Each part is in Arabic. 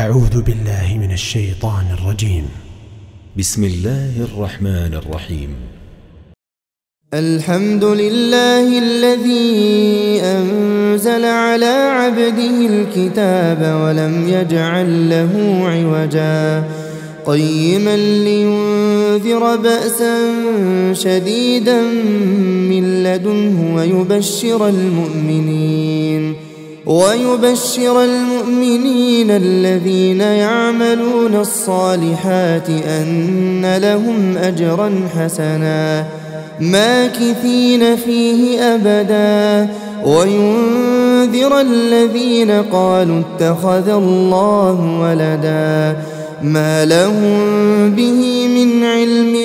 أعوذ بالله من الشيطان الرجيم. بسم الله الرحمن الرحيم. الحمد لله الذي أنزل على عبده الكتاب ولم يجعل له عوجا قيما لينذر بأسا شديدا من لدنه ويبشر المؤمنين الذين يعملون الصالحات أن لهم أجرا حسنا ماكثين فيه أبدا وينذر الذين قالوا اتخذ الله ولدا ما لهم به من علم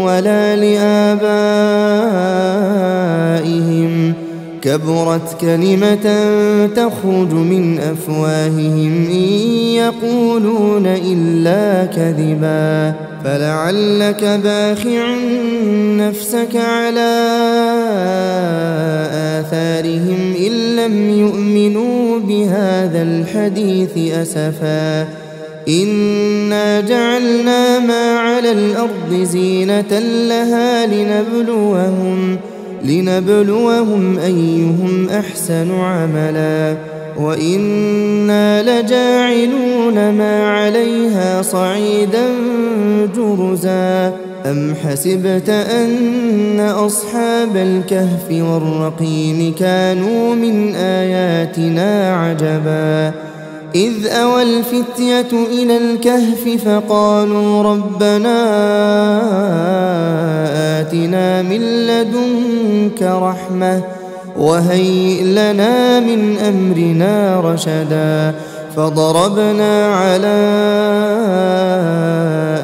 ولا لآبائهم كبرت كلمة تخرج من أفواههم إن يقولون إلا كذبا فلعلك باخع نفسك على آثارهم إن لم يؤمنوا بهذا الحديث أسفا إنا جعلنا ما على الأرض زينة لها لنبلوهم أيهم أحسن عملا وإنا لجاعلون ما عليها صعيدا جرزا أم حسبت أن أصحاب الكهف والرقيم كانوا من آياتنا عجبا إذ أوى الفتية إلى الكهف فقالوا ربنا آتنا من لدنك رحمة وهيئ لنا من أمرنا رشدا فضربنا على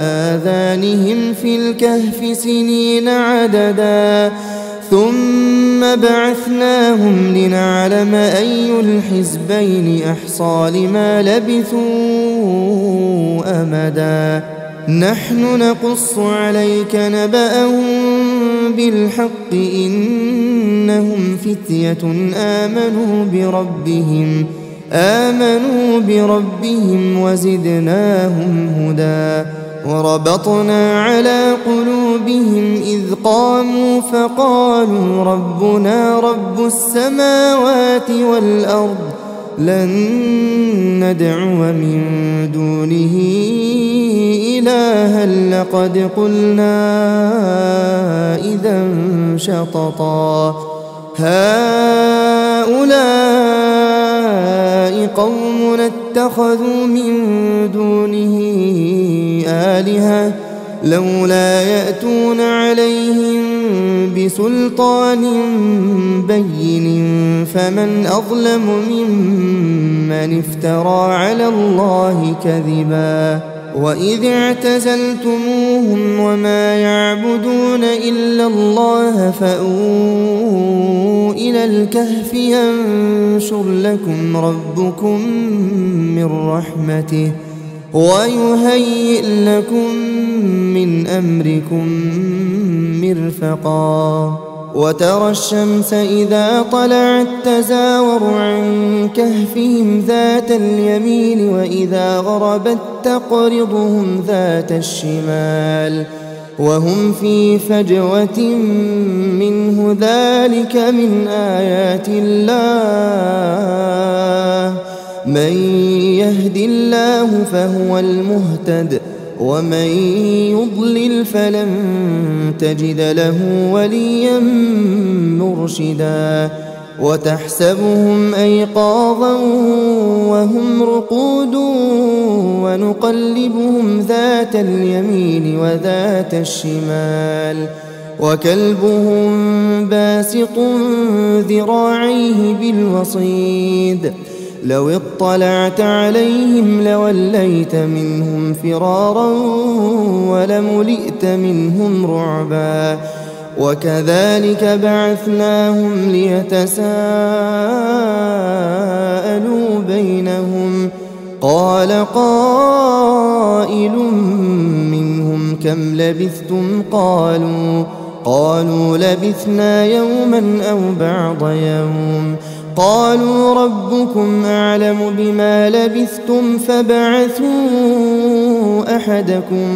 آذانهم في الكهف سنين عددا ثم بعثناهم لنعلم أي الحزبين أحصى لما لبثوا أمدا نحن نقص عليك نبأهم بالحق إنهم فتية آمنوا بربهم وزدناهم هدى وربطنا على قلوبهم إذ قاموا فقالوا ربنا رب السماوات والأرض لن ندعو من دونه إلها لقد قلنا إذا شططا هؤلاء قومنا اتخذوا من دونه آلهة لولا يأتون عليهم بسلطان بين فمن أظلم ممن افترى على الله كذبا وإذ اعتزلتموهم وما يعبدون إلا الله فأووا إلى الكهف ينشر لكم ربكم من رحمته ويهيئ لكم من أمركم مرفقا وترى الشمس إذا طلعت تزاور عن كهفهم ذات اليمين وإذا غربت تقرضهم ذات الشمال وهم في فجوة منه ذلك من آيات الله من يهد الله فهو المهتد ومن يضلل فلن تجد له وليا مرشدا وتحسبهم أيقاظا وهم رقود ونقلبهم ذات اليمين وذات الشمال وكلبهم باسط ذراعيه بالوصيد لو اطلعت عليهم لوليت منهم فرارا ولملئت منهم رعبا وكذلك بعثناهم ليتساءلوا بينهم قال قائل منهم كم لبثتم قالوا لبثنا يوما أو بعض يوم قالوا ربكم أعلم بما لبثتم فابعثوا أحدكم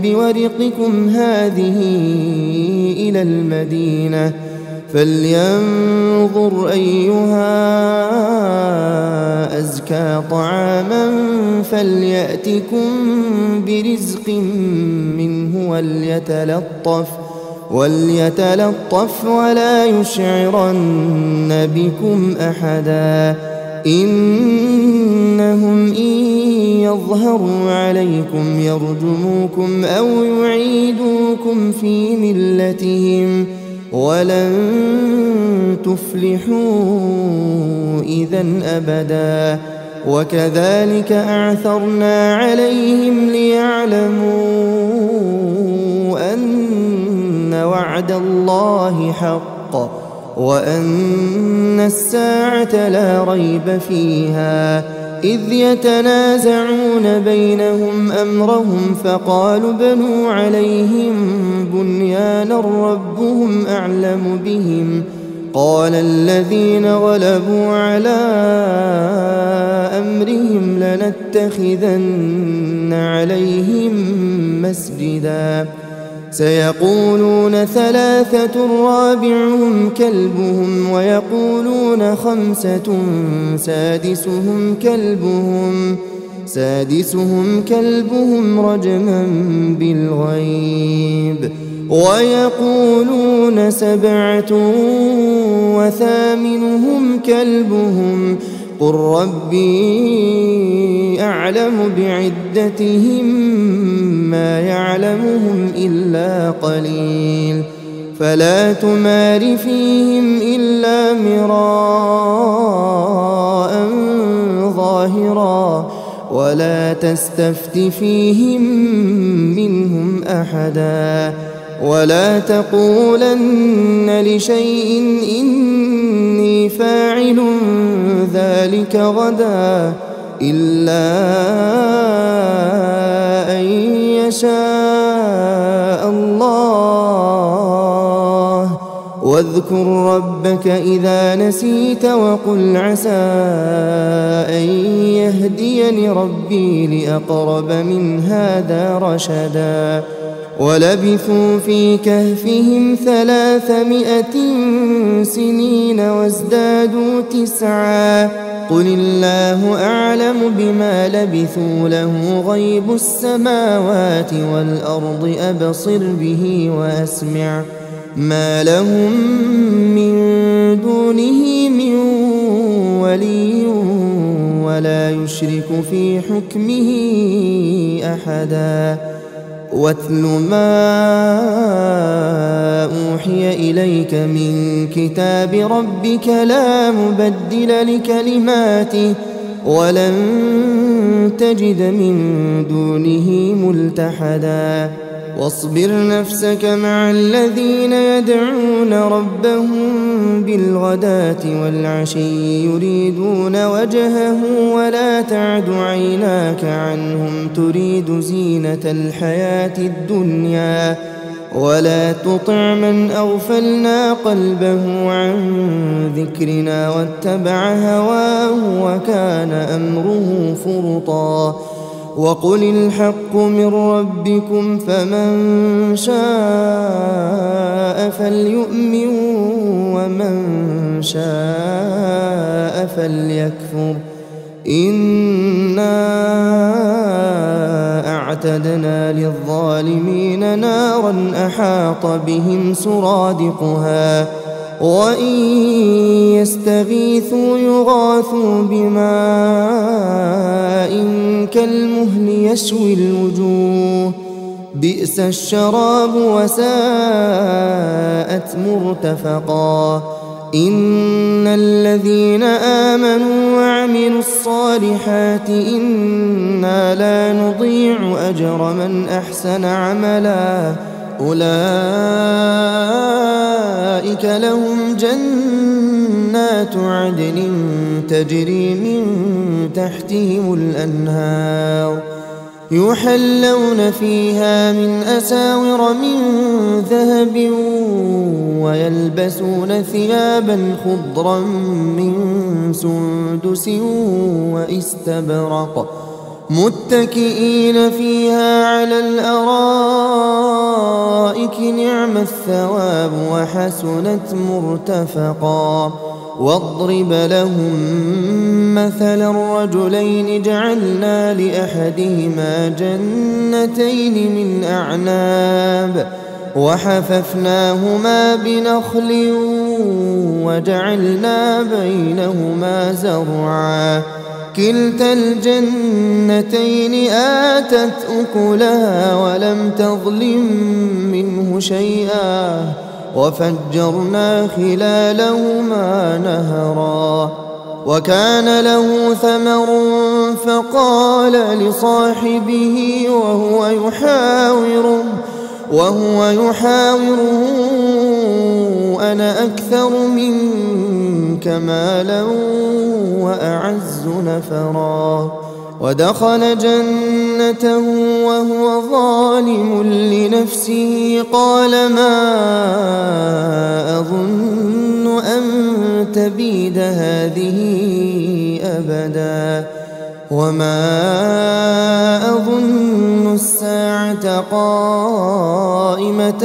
بورقكم هذه إلى المدينة فلينظر أيها أزكى طعاما فليأتكم برزق منه وليتلطف ولا يشعرن بكم أحدا إنهم إن يظهروا عليكم يرجموكم أو يعيدوكم في ملتهم ولن تفلحوا إذا أبدا وكذلك أعثرنا عليهم ليعلموا أن وعد الله حق وأن الساعة لا ريب فيها إذ يتنازعون بينهم أمرهم فقالوا ابنوا عليهم بنيانا ربهم أعلم بهم قال الذين غلبوا على أمرهم لنتخذن عليهم مسجدا سيقولون ثلاثة رابعهم كلبهم ويقولون خمسة سادسهم كلبهم رجما بالغيب ويقولون سبعة وثامنهم كلبهم قل ربي أعلم بعدتهم ما يعلمهم إلا قليل فلا تمار فيهم إلا مراء ظاهرا ولا تستفت فيهم منهم أحدا ولا تقولن لشيء إني فاعل ذلك غدا إلا أن يشاء الله واذكر ربك إذا نسيت وقل عسى أن يهديني ربي لأقرب من هذا رشدا ولبثوا في كهفهم 300 سنين وازدادوا 9 قل الله أعلم بما لبثوا له غيب السماوات والأرض أبصر به وأسمع ما لهم من دونه من ولي ولا يشرك في حكمه أحدا واتل ما أوحي إليك من كتاب ربك لا مبدل لكلماته ولن تجد من دونه ملتحدا واصبر نفسك مع الذين يدعون ربهم بالغداة والعشي يريدون وجهه ولا تعد عيناك عنهم تريد زينة الحياة الدنيا ولا تطع من أغفلنا قلبه عن ذكرنا واتبع هواه وكان أمره فرطا وقل الحق من ربكم فمن شاء فليؤمن ومن شاء فليكفر إنا أعتدنا للظالمين نارا أحاط بهم سرادقها وإن يستغيثوا يغاثوا بماء كالمهل يشوي الوجوه بئس الشراب وساءت مرتفقا إن الذين آمنوا وعملوا الصالحات إنا لا نضيع أجر من أحسن عملا أولئك لهم جنات عدن تجري من تحتهم الأنهار يحلون فيها من أساور من ذهب ويلبسون ثيابا خضرا من سندس وإستبرق متكئين فيها على الأرائك نعم الثواب وحسنت مرتفقا واضرب لهم مثل الرجلين جعلنا لأحدهما جنتين من أعناب وحففناهما بنخل وجعلنا بينهما زرعا كلتا الجنتين آتت أكلها ولم تظلم منه شيئا وفجرنا خلالهما نهرا وكان له ثمر فقال لصاحبه وهو يحاوره أنا أكثر منك مالا وأعز نفرا ودخل جنته وهو ظالم لنفسه قال ما أظن أن تبيد هذه أبدا وما أظن الساعة قائمة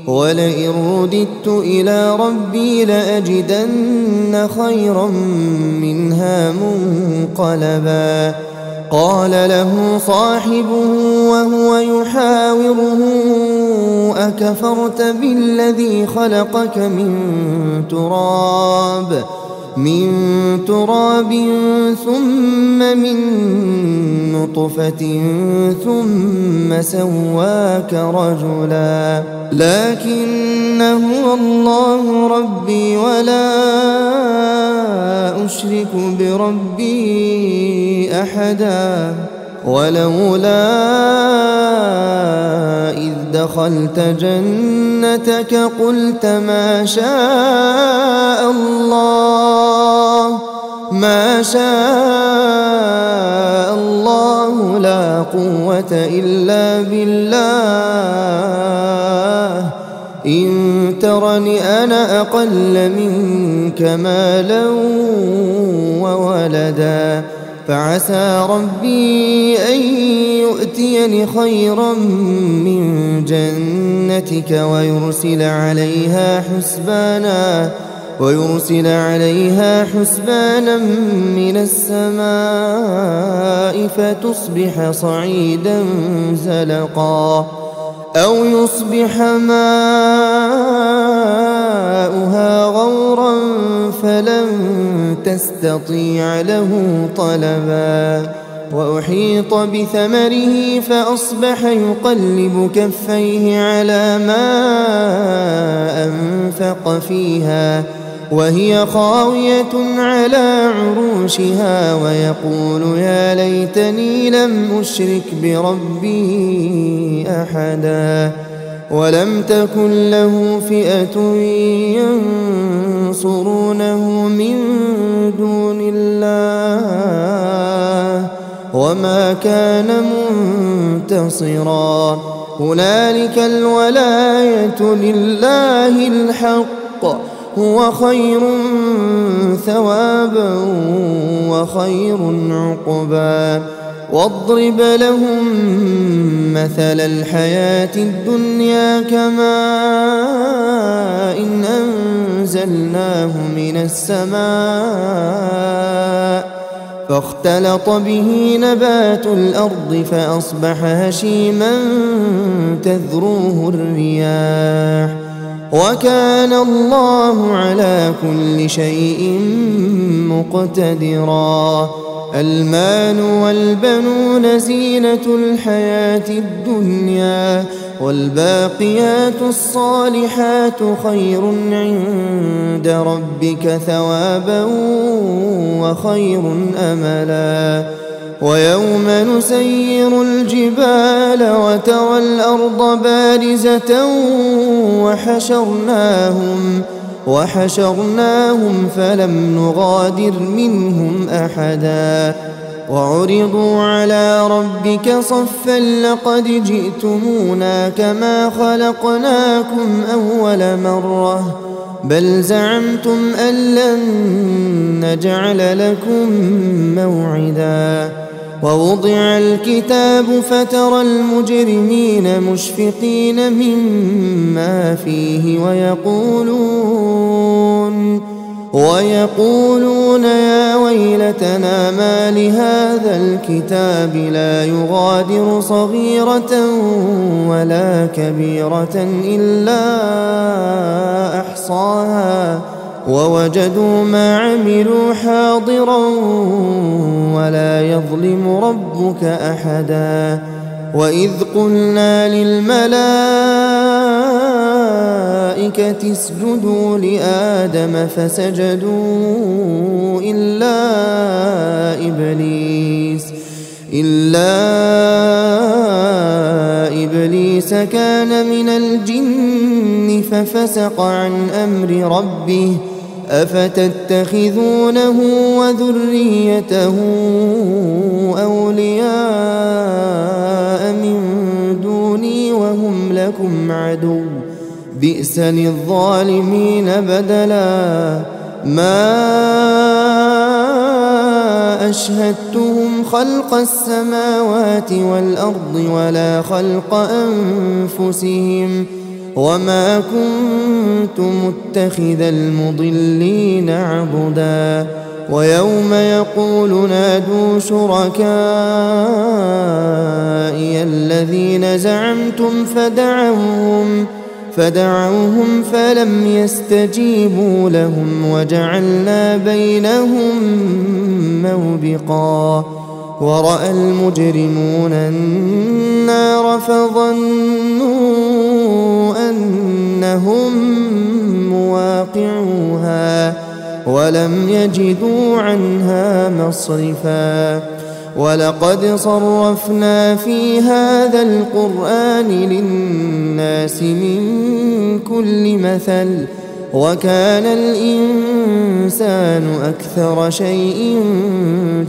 ولئن رددت إلى ربي لأجدن خيرا منها منقلبا قال له صاحبه وهو يحاوره أكفرت بالذي خلقك من تراب ثم من نطفة ثم سواك رجلا لكن هو الله ربي ولا أشرك بربي أحدا ولولا إذ دخلت جنتك قلت ما شاء الله لا قوة إلا بالله إن ترني أنا أقل منك مالا وولدا فعسى ربي أن يؤتيني خيرا من جنتك ويرسل عليها حسبانا من السماء فتصبح صعيدا زلقا أو يصبح ماؤها غورا فلن تستطيع له طلبا وأحيط بثمره فأصبح يقلب كفيه على ما أنفق فيها وهي خاوية على عروشها ويقول يا ليتني لم أشرك بربي أحدا ولم تكن له فئة ينصرونه من دون الله وما كان منتصرا هنالك الولاية لله الحق هو خير ثوابا وخير عقبا واضرب لهم مثل الحياة الدنيا كماء إن أنزلناه من السماء فاختلط به نبات الأرض فأصبح هشيما تذروه الرياح وكان الله على كل شيء مقتدرا المال والبنون زينة الحياة الدنيا والباقيات الصالحات خير عند ربك ثوابا وخير أملا ويوم نسير الجبال وحشرناهم فلم نغادر منهم أحدا وعرضوا على ربك صفا لقد جئتمونا كما خلقناكم أول مرة بل زعمتم أن لن نجعل لكم موعدا ووضع الكتاب فترى المجرمين مشفقين مما فيه ويقولون يا ويلتنا ما لهذا الكتاب لا يغادر صغيرة ولا كبيرة إلا أحصاها ووجدوا ما عملوا حاضرا ولا يظلم ربك أحدا وإذ قلنا للملائكة اسجدوا لآدم فسجدوا إلا إبليس كان من الجن ففسق عن أمر ربه أفتتخذونه وذريته أولياء من دوني وهم لكم عدو بئس للظالمين بدلا ما أشهدتهم خلق السماوات والأرض ولا خلق أنفسهم وما كنت متخذ المضلين عضدا ويوم يقول نادوا شركائي الذين زعمتم فدعوهم فلم يستجيبوا لهم وجعلنا بينهم موبقا ورأى المجرمون النار فظنوا أنهم مواقعوها ولم يجدوا عنها مصرفا ولقد صرفنا في هذا القرآن للناس من كل مثل وكان الإنسان أكثر شيء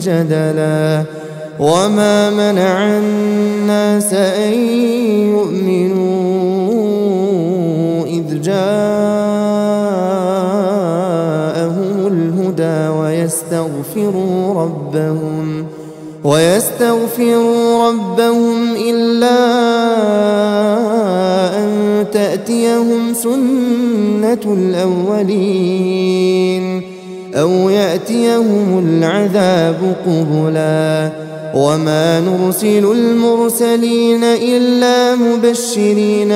جدلا وما منع الناس أن يؤمنوا إذ جاءهم الهدى ويستغفروا ربهم إلا أن تأتيهم سنة الأولين أو يأتيهم العذاب قبلا وما نرسل المرسلين إلا مبشرين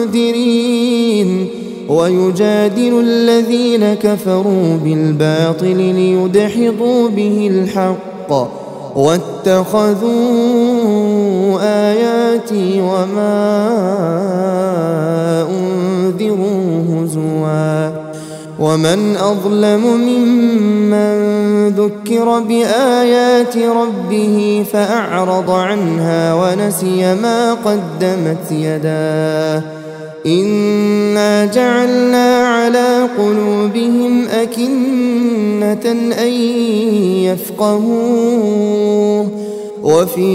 ومنذرين ويجادل الذين كفروا بالباطل ليدحضوا به الحق واتخذوا آياتي وما أنذروا هزوا ومن أظلم ممن ذكر بآيات ربه فأعرض عنها ونسي ما قدمت يداه إنا جعلنا على قلوبهم أكنة أن يفقهوه وفي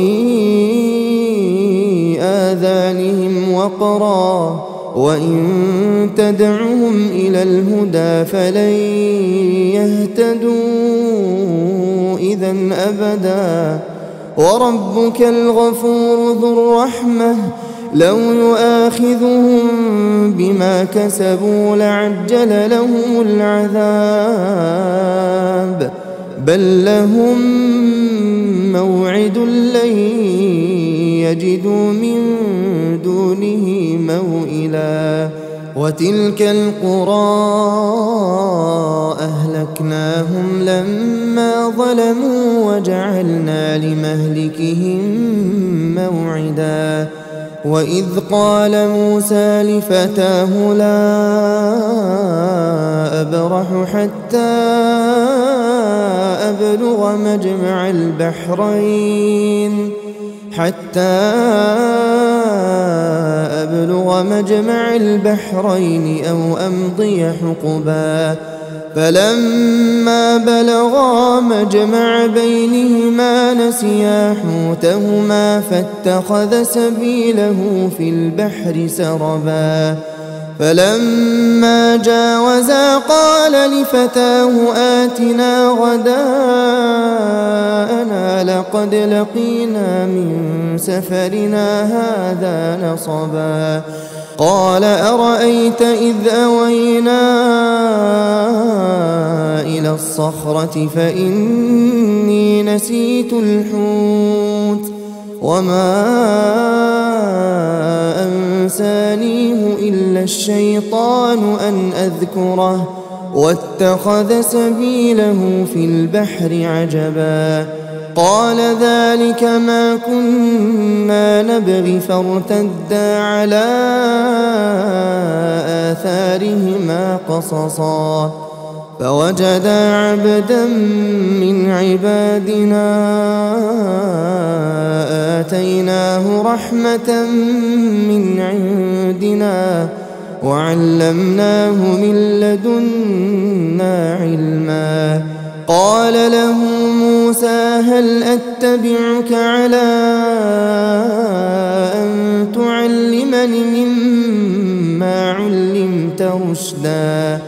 آذانهم وقرا وإن تدعهم إلى الهدى فلن يهتدوا إذا أبدا وربك الغفور ذو الرحمة لو يؤاخذهم بما كسبوا لعجل لهم العذاب بل لهم موعد لن يجدوا من دونه موئلا وتلك القرى أهلكناهم لما ظلموا وجعلنا لمهلكهم موعدا وإذ قال موسى لفتاه لا أبرح حتى أبلغ مجمع البحرين حتى أبلغ مجمع البحرين أو أمضي حقبا فلما بلغا مجمع بينهما نسيا حوتهما فاتخذ سبيله في البحر سربا فلما جاوزا قال لفتاه آتنا غداءنا لقد لقينا من سفرنا هذا نصبا قال أرأيت إذ أوينا إلى الصخرة فإني نسيت الحوت وما أنسانيه إلا الشيطان أن أذكره واتخذ سبيله في البحر عجبا قال ذلك ما كنا نبغي فارتدا على آثارهما قصصا فوجدا عبدا من عبادنا آتيناه رحمة من عندنا وعلمناه من لدنا علما قال له موسى هل أتبعك على أن تعلمني مما علمت رشدا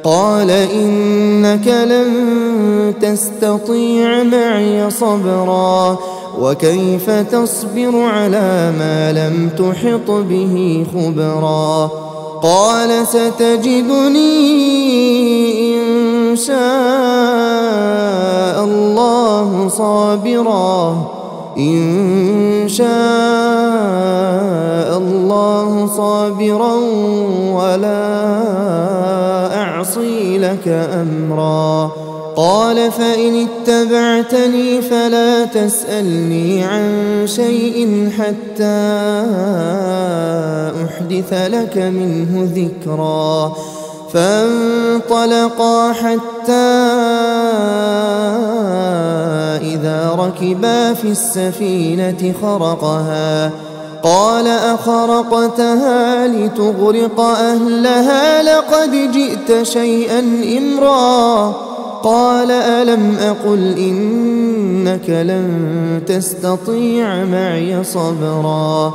قال إنك لن تستطيع معي صبرا وكيف تصبر على ما لم تحط به خبرا قال ستجدني إن شاء الله صابرا ولا أعصي لك أمرا قال فإن اتبعتني فلا تسألني عن شيء حتى أحدث لك منه ذكرا فانطلقا حتى إذا ركبا في السفينة خرقها قال أخرقتها لتغرق أهلها لقد جئت شيئا إمرا قال ألم أقل إنك لن تستطيع معي صبرا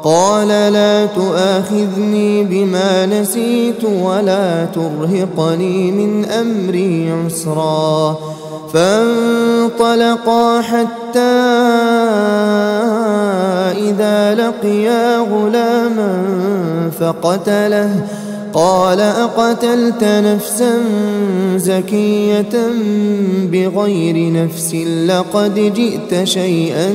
قال لا تؤاخذني بما نسيت ولا ترهقني من أمري عسرا فانطلقا حتى إذا لقيا غلاما فقتله قال أقتلت نفسا زكية بغير نفس لقد جئت شيئا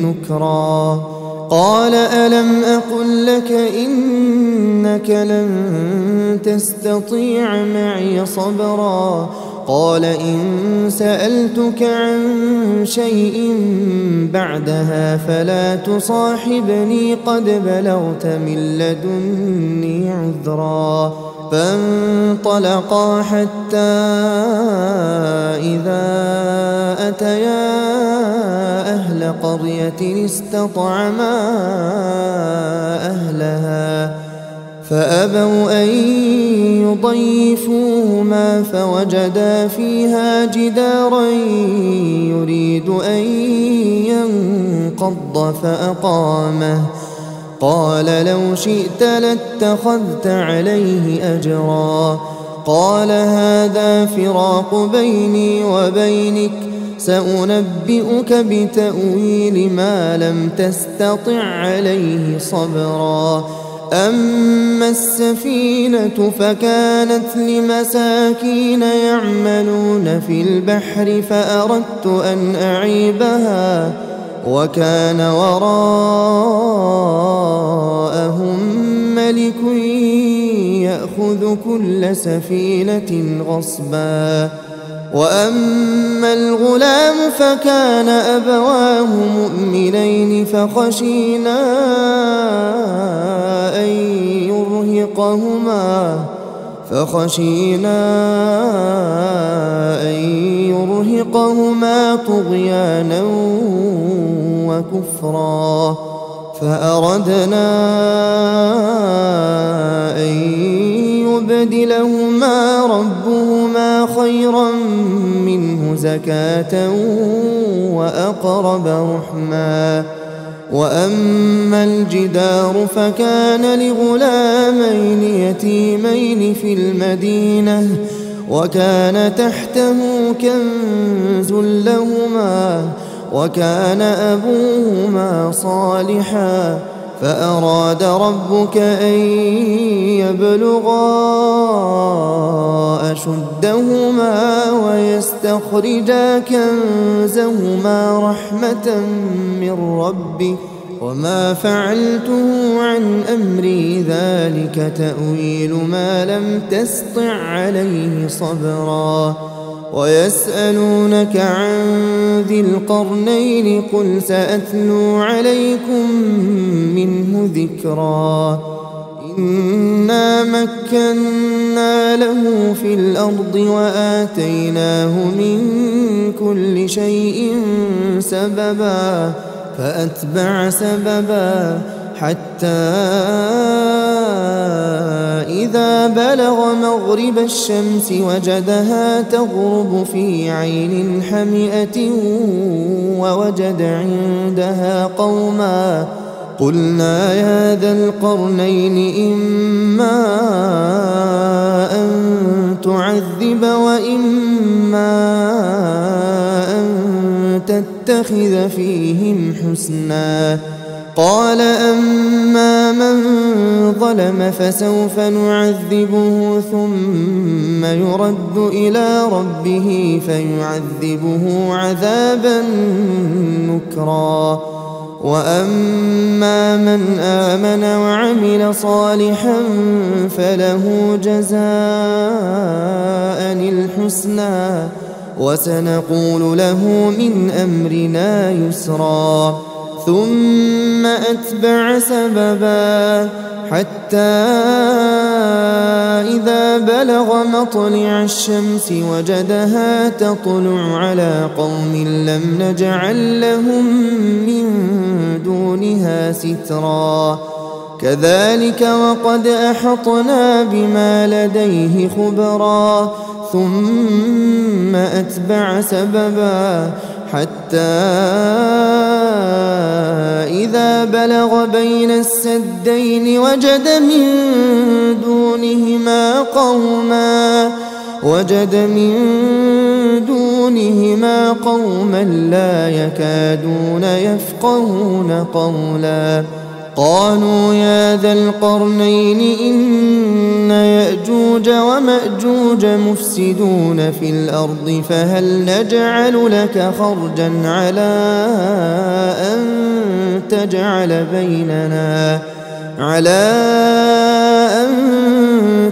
نكرا قال ألم أقل لك إنك لن تستطيع معي صبرا قال إن سألتك عن شيء بعدها فلا تصاحبني قد بلغت من لدني عذرا فانطلقا حتى إذا أتيا أهل قرية استطعما أهلها فأبوا أن يضيفوهما فوجدا فيها جدارا يريد أن ينقض فأقامه قال لو شئت لاتخذت عليه أجرا قال هذا فراق بيني وبينك سأنبئك بتأويل ما لم تستطع عليه صبرا أما السفينة فكانت لمساكين يعملون في البحر فأردت أن أعيبها وكان وراءهم ملك يأخذ كل سفينة غصبا وأما الغلام فكان أبواه مؤمنين فخشينا أن يرهقهما طغيانا وكفرا، فأردنا أن يبدلهما ربهما خيرا منه زكاة وأقرب رحما. وأما الجدار فكان لغلامين يتيمين في المدينة وكان تحته كنز لهما وكان أبوهما صالحا، فأراد ربك أن يبلغا أشدهما ويستخرجا كنزهما رحمة من ربك، وما فعلته عن أمري، ذلك تأويل ما لم تسطع عليه صبرا. ويسألونك عن ذي القرنين قل سأتلو عليكم منه ذكرا. إنا مكنا له في الأرض وآتيناه من كل شيء سببا، فأتبع سببا حتى إذا بلغ مغرب الشمس وجدها تغرب في عين حمئة ووجد عندها قوما، قلنا يا ذا القرنين إما أن تعذب وإما أن تتخذ فيهم حسنا. قال أما من ظلم فسوف نعذبه ثم يرد إلى ربه فيعذبه عذابا نكرا. وأما من آمن وعمل صالحا فله جزاء الحسنى وسنقول له من أمرنا يسرا. ثم أتبع سببا حتى إذا بلغ مطلع الشمس وجدها تطلع على قوم لم نجعل لهم من دونها سترا. كذلك وقد أحطنا بما لديه خبرا. ثم أتبع سببا حتى إذا بلغ بين السدين وجد من دونهما قوما لا يكادون يفقهون قولا. قالوا يا ذا القرنين إن يأجوج ومأجوج مفسدون في الأرض فهل نجعل لك خرجا على أن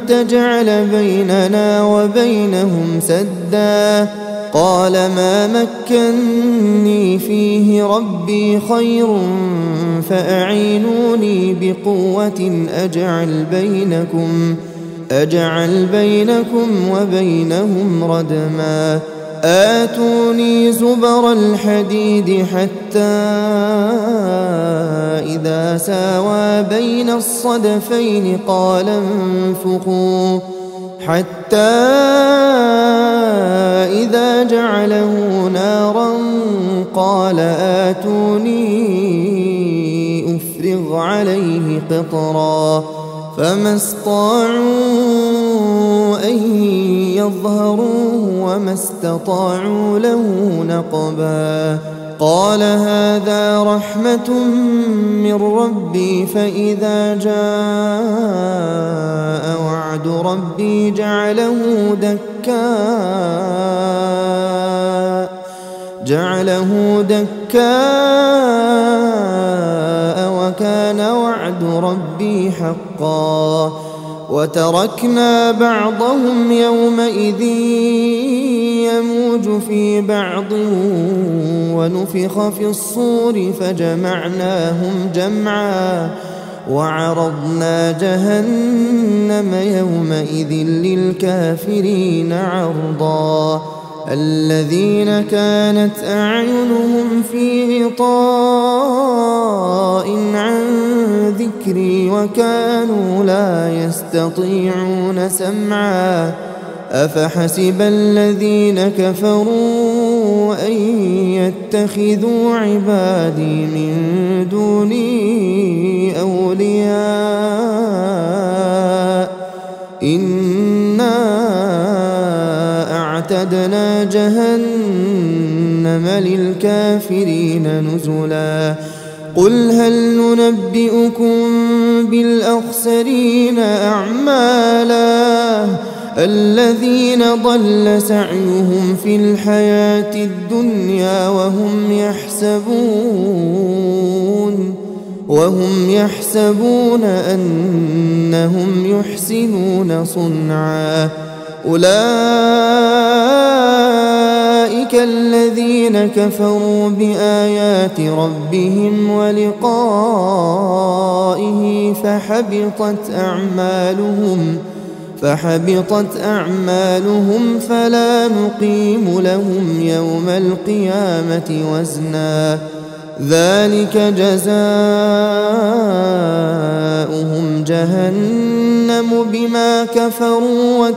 تجعل بيننا وبينهم سدا. قال ما مكني فيه ربي خير فأعينوني بقوة أجعل بينكم وبينهم ردما. آتوني زبر الحديد حتى إذا ساوى بين الصدفين قال انفخوا حتى إذا جعله نارا قال آتوني أفرغ عليه قطرا. فما استطاعوا أن يظهروه وما استطاعوا له نقبا. قال هذا رحمة من ربي فإذا جاء وعد ربي جعله دكاء وكان وعد ربي حقا. وتركنا بعضهم يومئذ يموج في بعض ونفخ في الصور فجمعناهم جمعا وعرضنا جهنم يومئذ للكافرين عرضا. الذين كانت أعينهم في غطاء عن ذكري وكانوا لا يستطيعون سمعا أفحسب الذين كفروا أن يتخذوا عبادي من دوني أولياء إنا أعتدنا جهنم للكافرين نزلا قل هل ننبئكم بالأخسرين أعمالا الذين ضل سعيهم في الحياة الدنيا وهم يحسبون أنهم يحسنون صنعا أولئك الذين كفروا بآيات ربهم ولقائه فحبطت أعمالهم فلا نقيم لهم يوم القيامة وزنا ذلك جزاؤهم جهنم بما كفروا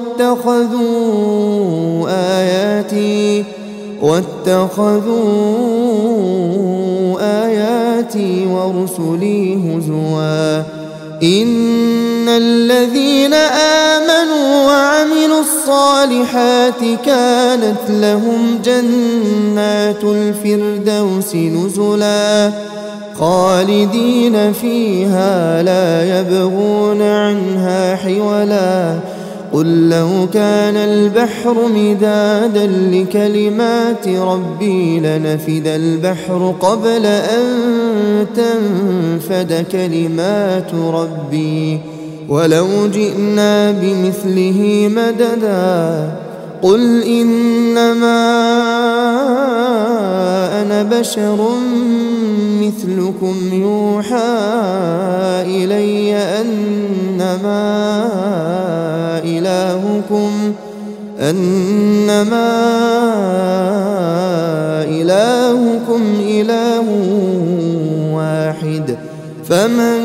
واتخذوا آياتي ورسلي هزوا إن الذين آمنوا وعملوا الصالحات كانت لهم جنات الفردوس نزلا خالدين فيها لا يبغون عنها حولا قل لو كان البحر مدادا لكلمات ربي لنفد البحر قبل أن تنفد كلمات ربي ولو جئنا بمثله مددا قل إنما أنا بشر مثلكم يوحى إلي أنما إلهكم إله واحد فمن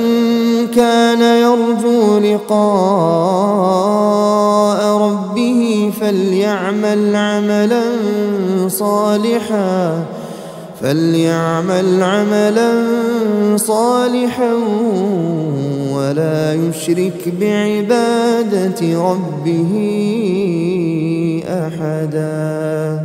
كان يرجو لقاء ربه فليعمل عملا صالحا ولا يشرك بعبادة ربه أحدا.